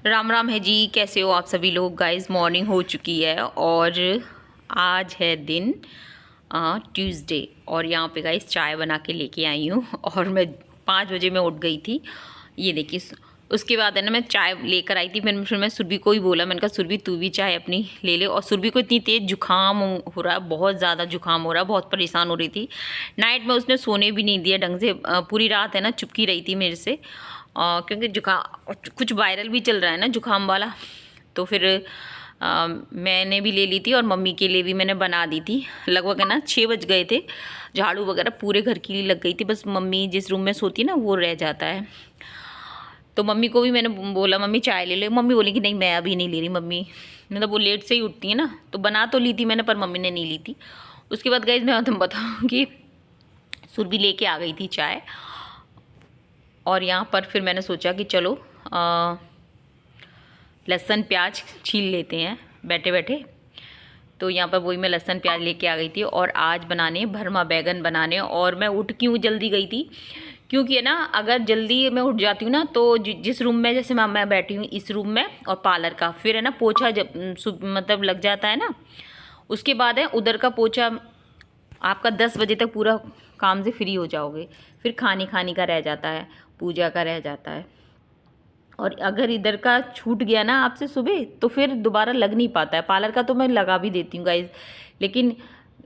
राम राम है जी। कैसे हो आप सभी लोग? गाइस मॉर्निंग हो चुकी है और आज है दिन ट्यूसडे। और यहाँ पे गाइस चाय बना के लेके आई हूँ और मैं 5 बजे में उठ गई थी। ये देखिए, उसके बाद है ना मैं चाय लेकर आई थी। फिर मैं सुरभि को ही बोला, मैंने कहा सुरभि तू भी चाय अपनी ले ले। और सुरभि को इतनी तेज़ जुकाम हो रहा है, बहुत ज़्यादा जुकाम हो रहा है, बहुत परेशान हो रही थी। नाइट में उसने सोने भी नहीं दिया ढंग से, पूरी रात है ना चुपकी रही थी मेरे से, क्योंकि जुकाम कुछ वायरल भी चल रहा है ना जुकाम वाला। तो फिर मैंने भी ले ली थी और मम्मी के लिए भी मैंने बना दी थी। लगभग है ना 6 बज गए थे। झाड़ू वगैरह पूरे घर की लग गई थी, बस मम्मी जिस रूम में सोती है ना वो रह जाता है। तो मम्मी को भी मैंने बोला मम्मी चाय ले ले। मम्मी बोली कि नहीं मैं अभी नहीं ले रही। मम्मी मतलब वो लेट से ही उठती है ना, तो बना तो ली थी मैंने पर मम्मी ने नहीं ली थी। उसके बाद गाइस मैं तुम बताऊँ कि सुरभि लेके आ गई थी चाय। और यहाँ पर फिर मैंने सोचा कि चलो लहसुन प्याज छील लेते हैं बैठे बैठे। तो यहाँ पर वही मैं लहसुन प्याज लेके आ गई थी और आज बनाने भरमा बैगन बनाने। और मैं उठ क्यों जल्दी गई थी, क्योंकि है ना अगर जल्दी मैं उठ जाती हूँ ना तो जिस रूम में जैसे मैं बैठी हूँ इस रूम में और पार्लर का फिर है ना पोछा जब मतलब लग जाता है ना, उसके बाद है उधर का पोछा आपका 10 बजे तक पूरा काम से फ्री हो जाओगे। फिर खाने का रह जाता है, पूजा का रह जाता है। और अगर इधर का छूट गया ना आपसे सुबह तो फिर दोबारा लग नहीं पाता है। पार्लर का तो मैं लगा भी देती हूँ गाइज, लेकिन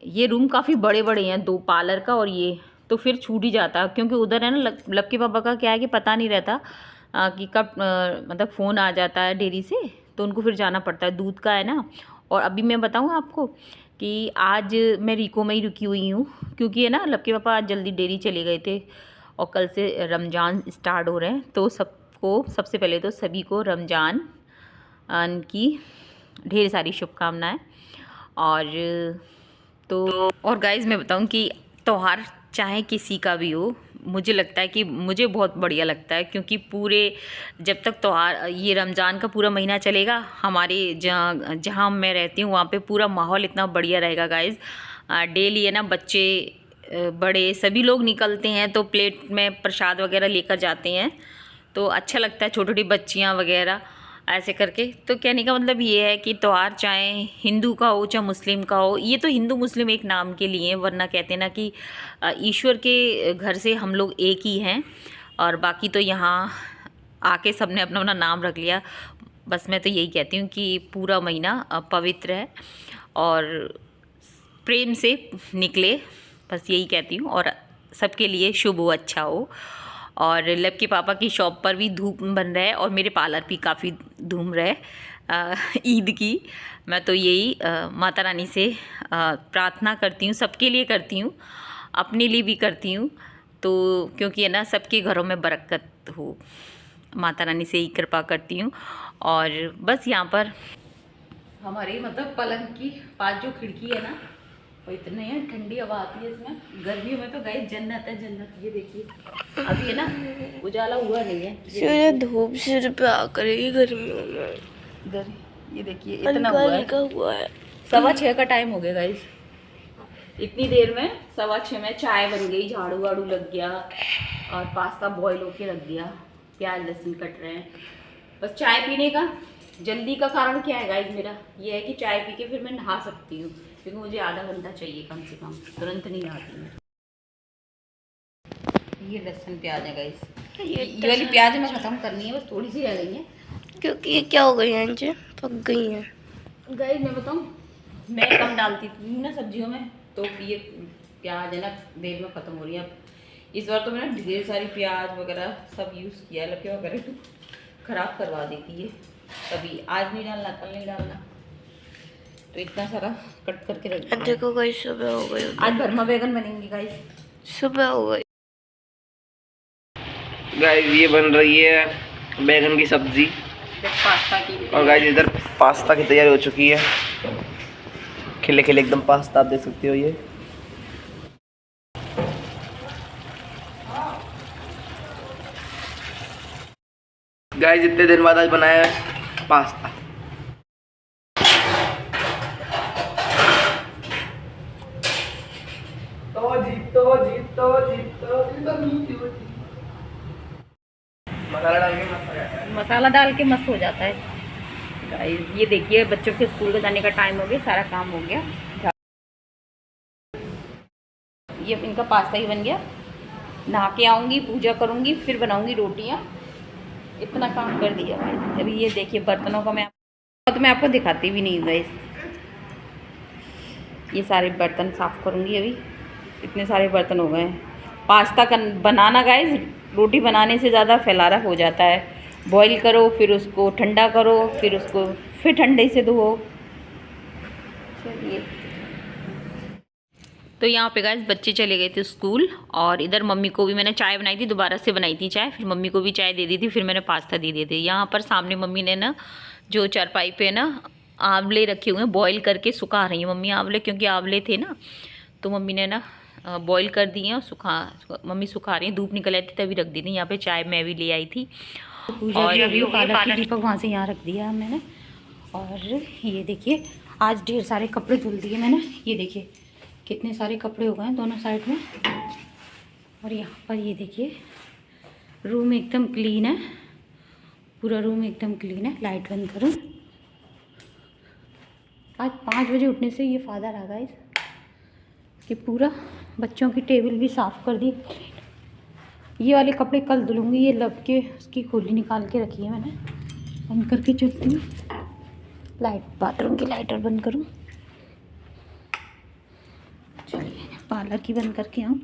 ये रूम काफ़ी बड़े बड़े हैं, 2 पार्लर का और ये, तो फिर छूट ही जाता है। क्योंकि उधर है ना लक्की पापा का क्या है कि पता नहीं रहता कि कब मतलब फ़ोन आ जाता है डेयरी से, तो उनको फिर जाना पड़ता है। दूध का है ना। और अभी मैं बताऊँ आपको कि आज मैं रिको में ही रुकी हुई हूँ, क्योंकि है ना लक्की पापा आज जल्दी डेयरी चले गए थे और कल से रमज़ान स्टार्ट हो रहे हैं। तो सबसे पहले तो सभी को रमज़ान की ढेर सारी शुभकामनाएं। और तो और गाइज़ मैं बताऊं कि त्यौहार चाहे किसी का भी हो, मुझे लगता है कि मुझे बहुत बढ़िया लगता है, क्योंकि पूरे जब तक त्यौहार ये रमज़ान का पूरा महीना चलेगा, हमारे जहाँ मैं रहती हूँ वहाँ पे पूरा माहौल इतना बढ़िया रहेगा गाइज़। डेली है ना बच्चे बड़े सभी लोग निकलते हैं तो प्लेट में प्रसाद वगैरह लेकर जाते हैं, तो अच्छा लगता है। छोटी छोटी बच्चियाँ वगैरह ऐसे करके। तो कहने का मतलब ये है कि त्यौहार चाहे हिंदू का हो चाहे मुस्लिम का हो, ये तो हिंदू मुस्लिम एक नाम के लिए, वरना कहते हैं ना कि ईश्वर के घर से हम लोग एक ही हैं। और बाकी तो यहाँ आके सबने अपना अपना नाम रख लिया। बस मैं तो यही कहती हूँ कि पूरा महीना पवित्र है और प्रेम से निकले, बस यही कहती हूँ। और सबके लिए शुभ हो, अच्छा हो। और लक्की पापा की शॉप पर भी धूम बन रहा है और मेरे पार्लर भी काफ़ी धूम रहा है ईद की। मैं तो यही माता रानी से प्रार्थना करती हूँ, सबके लिए करती हूँ, अपने लिए भी करती हूँ। तो क्योंकि है ना सबके घरों में बरकत हो, माता रानी से ही कृपा करती हूँ। और बस यहाँ पर हमारी मतलब पलंग की पास जो खिड़की है ना, वो इतनी है ठंडी हवा आती है इसमें। गर्मियों में तो गाइस जन्नत है जन्नत। ये देखिए अभी है ना उजाला हुआ नहीं है, ये धूप सिर पे आ करेगी गर्मियों में। इधर ये देखिए इतना हुआ है। 6:15 का टाइम हो गया गाइस। इतनी देर में 6:15 में चाय बन गई, झाड़ू वाड़ू लग गया और पास्ता बॉईल होके रख दिया, प्याज लहसुन कट रहे हैं। बस चाय पीने का जल्दी का कारण क्या है गाइस, मेरा ये है कि चाय पी के फिर मैं नहा सकती हूँ, क्योंकि मुझे आधा घंटा चाहिए कम से कम, तुरंत नहीं नहाती मैं। ये लहसुन प्याज है गाइस, ये वाली प्याज मैं ख़त्म करनी है, बस थोड़ी सी रह गई है, क्योंकि ये क्या हो गई है, इनसे पक गई हैं गाइस। मैं बताऊँ मैं कम डालती थी ना सब्जियों में, तो ये प्याज है ना देर में ख़त्म हो रही है। अब इस बार तो मैंने ढेर सारी प्याज वगैरह सब यूज़ किया है। लगे वगैरह तो ख़राब करवा देती है, कभी आज नहीं डालना कल नहीं डालना, तो इतना सारा कट करके रख दिया। देखो गाइस सुबह हो गई, आज भरमा बैगन बनेंगे गाइस, सुबह हो गई गाइस। ये बन रही है बैगन की सब्जी पास्ता की। और गाइस इधर पास्ता की तैयारी हो चुकी है। खिले खिले एकदम पास्ता आप देख सकते हो। ये गाइस इतने दिन बाद आज बनाया है पास्ता। जीतो मसाला डाल के मसाला डाल के मस्त हो जाता है गाइस। ये देखिए बच्चों के स्कूल के जाने का टाइम हो गया, सारा काम हो गया। ये इनका पास्ता ही बन गया। नहा के आऊँगी, पूजा करूँगी, फिर बनाऊँगी रोटियाँ। इतना काम कर दिया गाइस। अभी ये देखिए बर्तनों का मैं आपको दिखाती भी नहीं गाइस। ये सारे बर्तन साफ़ करूँगी अभी। इतने सारे बर्तन हो गए हैं। पास्ता बनाना गाइस रोटी बनाने से ज़्यादा फैलारा हो जाता है। बॉईल करो, फिर उसको ठंडा करो, फिर उसको फिर ठंडे से धो। चलिए, तो यहाँ पे गाइस बच्चे चले गए थे स्कूल, और इधर मम्मी को भी मैंने चाय बनाई थी, दोबारा से बनाई थी चाय, फिर मम्मी को भी चाय दे दी थी, फिर मैंने पास्ता दे दिए थे। यहाँ पर सामने मम्मी ने ना जो चारपाई पे ना आंवले रखे हुए हैं, बॉईल करके सुखा रही है मम्मी आंवले, क्योंकि आंवले थे ना तो मम्मी ने ना बॉईल कर दिए और मम्मी सुखा रही हैं। धूप निकल आई थी तभी रख दी थी। यहाँ पे चाय मैं भी ले आई थी, और अभी पालक की दीपक वहाँ से यहाँ रख दिया मैंने। और ये देखिए आज ढेर सारे कपड़े धुल दिए मैंने। ये देखिए कितने सारे कपड़े हो गए हैं दोनों साइड में। और यहाँ पर ये देखिए रूम एकदम क्लीन है, पूरा रूम एकदम क्लीन है। लाइट बंद करूँ। आज 5 बजे उठने से ये फ़ायदा रहा गाइस कि पूरा बच्चों की टेबल भी साफ़ कर दी। ये वाले कपड़े कल धुलूँगी। ये लब के उसकी खोली निकाल के रखी है मैंने। बंद करके चलती हूँ। बाथरूम की लाइट और बंद करूँ। चलिए पार्लर की बंद करके आऊँ।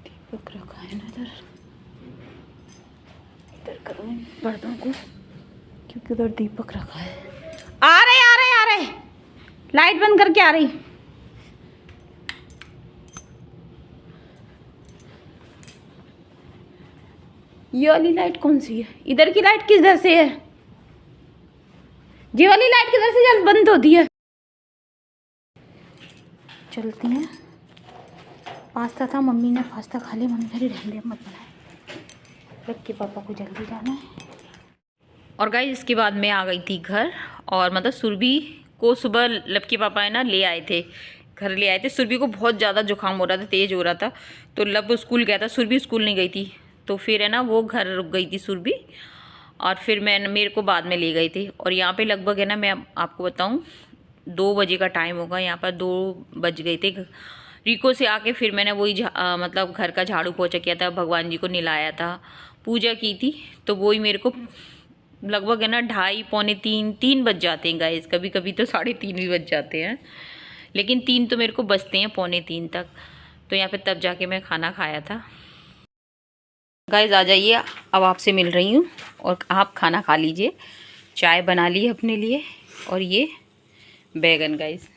दीपक रखा है ना इधर करूँ बर्तनों को, क्योंकि उधर दीपक रखा है। आ रहे लाइट बंद करके आ रही। ये वाली लाइट कौन सी है? इधर की लाइट किधर से है? ये वाली लाइट किधर से जल्द बंद होती है? चलती हैं। पास्ता था, मम्मी ने पास्ता खा लिया। मम्मी कह रही रहने मत बनाए, के पापा को जल्दी जाना है। और गाइस इसके बाद मैं आ गई थी घर, और मतलब सुरभि को सुबह लब के पापा है ना ले आए थे, घर ले आए थे। सुरभि को बहुत ज़्यादा जुकाम हो रहा था, तेज़ हो रहा था, तो लब स्कूल गया था, सुरभि स्कूल नहीं गई थी। तो फिर है ना वो घर रुक गई थी सुरभि, और फिर मेरे को बाद में ले गई थी। और यहाँ पे लगभग है ना मैं आपको बताऊँ 2 बजे का टाइम होगा। यहाँ पर 2 बज गए थे। रिको से आके फिर मैंने वही मतलब घर का झाड़ू पोछा किया था, भगवान जी को नहलाया था, पूजा की थी। तो वही मेरे को लगभग है ना 2:30 पौने 3 बज जाते हैं गाइस। कभी कभी तो 3:30 भी बज जाते हैं, लेकिन 3 तो मेरे को बजते हैं, पौने 3 तक। तो यहाँ पे तब जाके मैं खाना खाया था। गाइस आ जाइए, अब आपसे मिल रही हूँ और आप खाना खा लीजिए। चाय बना ली अपने लिए, और ये बैगन गाइस,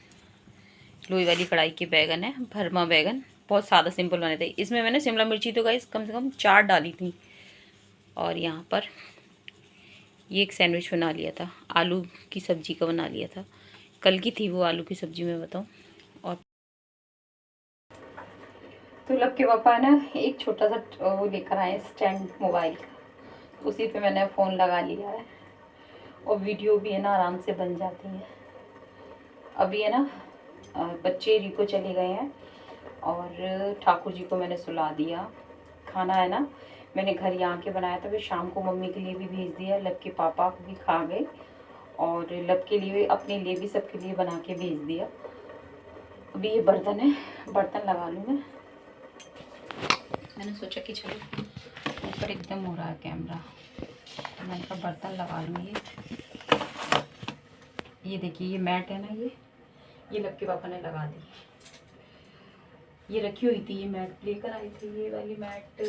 लोई वाली कढ़ाई के बैगन है, भरमा बैगन। बहुत सादा सिंपल बने थे। इसमें मैंने शिमला मिर्ची तो गाइस कम से कम 4 डाली थी। और यहाँ पर ये एक सैंडविच बना लिया था, आलू की सब्ज़ी का बना लिया था। कल की थी वो आलू की सब्ज़ी, मैं बताऊँ। और तो लब के पापा है ना एक छोटा सा वो लेकर आए स्टैंड मोबाइल का, उसी पे मैंने फ़ोन लगा लिया है, और वीडियो भी है ना आराम से बन जाती है। अभी है ना बच्चे रिको चले गए हैं, और ठाकुर जी को मैंने सुला दिया। खाना है ना मैंने घर यहाँ के बनाया था, फिर शाम को मम्मी के लिए भी भेज दिया। लब के पापा भी खा गए, और लब के लिए अपने लिए भी सबके लिए बना के भेज दिया। अभी ये बर्तन है, बर्तन लगा लूँ मैं। मैंने सोचा कि चलो ऊपर एकदम हो रहा है कैमरा, तो मैंने कहा बर्तन लगा लूँ। ये देखिए ये मैट है ना, ये लब के पापा ने लगा दी। ये रखी हुई थी, ये मैट लेकर आई थी। ये वाली मैट,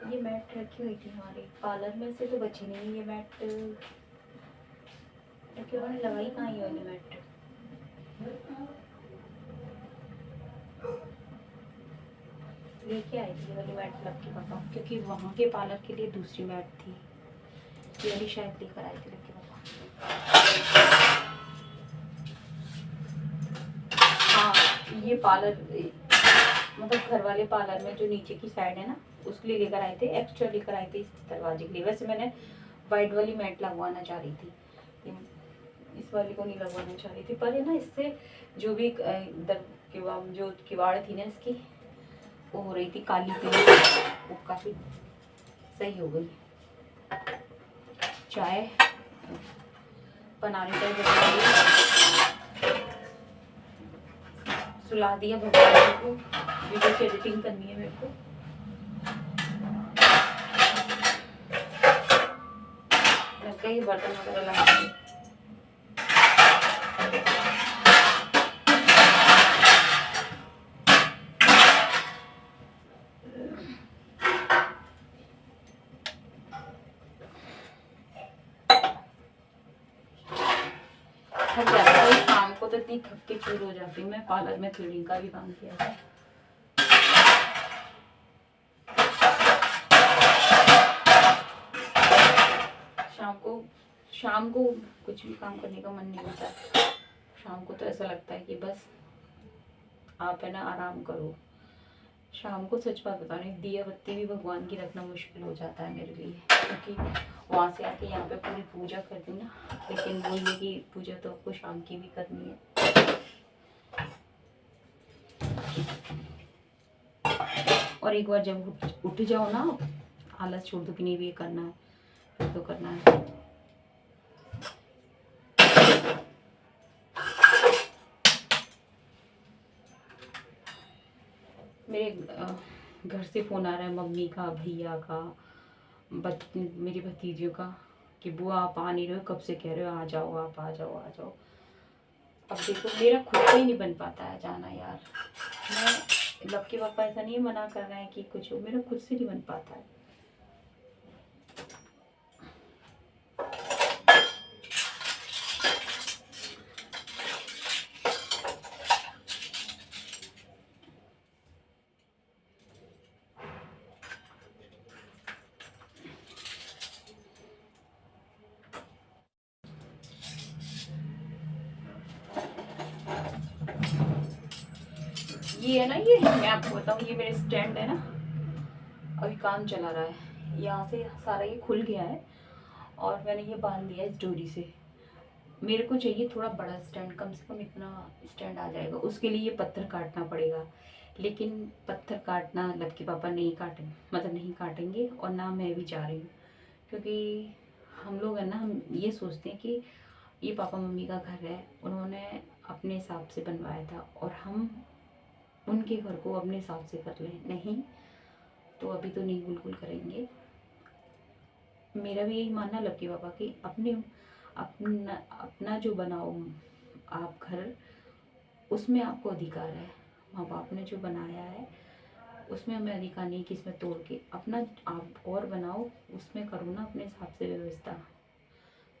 ये मैट रखी हुई थी हमारे पार्लर में से, तो बची नहीं। ये मैट रखी हुई, लगाई कहाँ ये वाली मैट? लेके आई थी ये वाली मैट लब के पापा, क्योंकि वहाँ के पार्लर के लिए दूसरी मैट थी। ये वाली शायद लेकर आए थे लब के पापा। हाँ ये पार्लर मतलब घर वाले पार्लर में जो नीचे की साइड है ना, उसके लिए लेकर आए थे। एक्स्ट्रा लेकर आए थे इस दरवाजे के लिए। वैसे मैंने वाइट वाली मैट लगवाना चाह रही थी, इस वाली को नहीं लगवाना चाह रही थी, पर है ना इससे जो भी जो किवाड़ थी ना इसकी, वो हो रही थी काली पीली, वो काफ़ी सही हो गई। चाय बनाने का सुला दिया भगवान को, वीडियो की एडिटिंग करनी है मेरे को। लग गई बर्तन वगैरह ला थक जाता है शाम को, तो इतनी थक के चूर हो जाती हूँ मैं। पार्लर में थ्रेडिंग का भी काम किया था। शाम को कुछ भी काम करने का मन नहीं होता। शाम को तो ऐसा लगता है कि बस आप है ना आराम करो। शाम को सच बात बता रही, दिया बत्ती भी भगवान की रखना मुश्किल हो जाता है मेरे लिए, क्योंकि वहाँ से आके यहाँ पे पूरी पूजा कर दूँ ना, लेकिन वो ये कि पूजा तो आपको शाम की भी करनी है। और एक बार जब उठ जाओ ना, आलस छोड़ दो कि नहीं भी ये करना है, फिर तो करना है। मेरे घर से फ़ोन आ रहा है मम्मी का, भैया का, मेरी भतीजियों का, कि बुआ आप आ नहीं रहे हो, कब से कह रहे हो आ जाओ, आप आ जाओ आ जाओ। अब देखो मेरा खुद से ही नहीं बन पाता है जाना यार। मैं लव के पापा ऐसा नहीं मना कर रहे हैं कि कुछ हो, मेरा खुद से नहीं बन पाता है। ये है ना, ये मैं आपको बताऊँ, ये मेरे स्टैंड है ना, अभी काम चला रहा है, यहाँ से सारा ये खुल गया है और मैंने ये बांध दिया है इस डोरी से। मेरे को चाहिए थोड़ा बड़ा स्टैंड, कम से कम इतना स्टैंड आ जाएगा। उसके लिए ये पत्थर काटना पड़ेगा, लेकिन पत्थर काटना लब के पापा नहीं काटेंगे, मतलब नहीं काटेंगे, और ना मैं भी चाह रही हूँ, क्योंकि हम लोग है ना, हम ये सोचते हैं कि ये पापा मम्मी का घर है, उन्होंने अपने हिसाब से बनवाया था और हम उनके घर को अपने हिसाब से कर लें। नहीं तो अभी तो नहीं बिल्कुल करेंगे। मेरा भी यही मानना लग गया बाबा कि अपना जो बनाओ आप घर, उसमें आपको अधिकार है। माँ बाप ने जो बनाया है उसमें हमें अधिकार नहीं कि इसमें तोड़ के अपना आप और बनाओ, उसमें करो ना अपने हिसाब से व्यवस्था।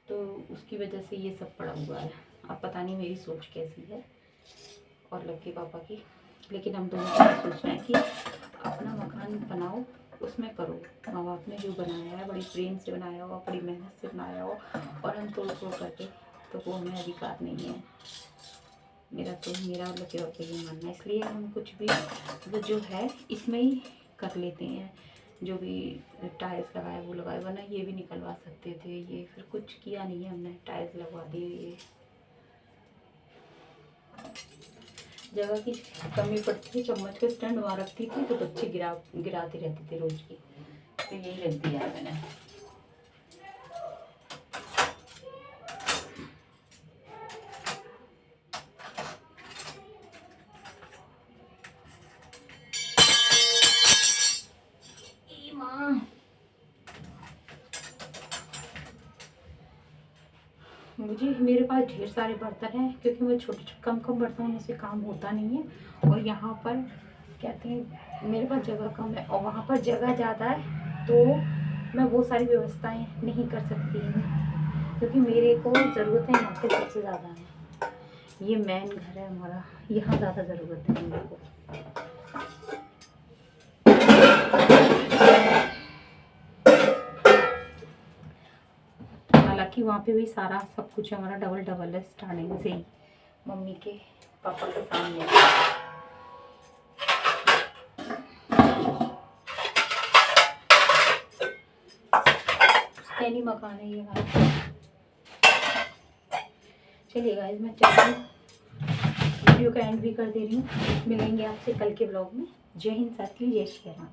तो उसकी वजह से ये सब पड़ा हुआ है। अब पता नहीं मेरी सोच कैसी है और लक्की पापा की, लेकिन हम दोनों का सोचना है कि अपना मकान बनाओ, उसमें करो। माँ बाप ने जो बनाया है बड़ी प्रेम से बनाया हो, बड़ी मेहनत से बनाया हो, और हम तोड़ तोड़ करके, तो वो हमें अधिकार नहीं है। मेरा और लक्की पापा ये मानना है। इसलिए हम कुछ भी वो जो है इसमें ही कर लेते हैं। जो भी टाइल्स लगाए वो लगाए, वरना ये भी निकलवा सकते थे। ये फिर कुछ किया नहीं है हमने, टाइल्स लगवा दिए। ये जगह की कमी पड़ती थी, चम्मच का स्टैंड वहाँ रखती थी तो बच्चे गिराते रहते थे रोज की, तो यही रख दिया है मैंने। मुझे मेरे पास ढेर सारे बर्तन हैं, क्योंकि मैं छोटे कम बर्तनों से काम होता नहीं है। और यहाँ पर कहते हैं मेरे पास जगह कम है और वहाँ पर जगह ज़्यादा है, तो मैं वो सारी व्यवस्थाएं नहीं कर सकती हूँ, क्योंकि मेरे को ज़रूरतें यहाँ पे सबसे ज़्यादा हैं। ये मेन घर है हमारा, यहाँ ज़्यादा ज़रूरत है मेरे को। हालांकि वहाँ पे भी सारा सब कुछ हमारा डबल है स्टार्टिंग से ही, मम्मी के पापा के सामने। सैनी मकान है ये हमारा। चलिए गाइस, मैं चलती हूँ, वीडियो का एंड भी कर दे रही हूँ। मिलेंगे आपसे कल के ब्लॉग में। जय हिंद साथियों, जय श्री राम।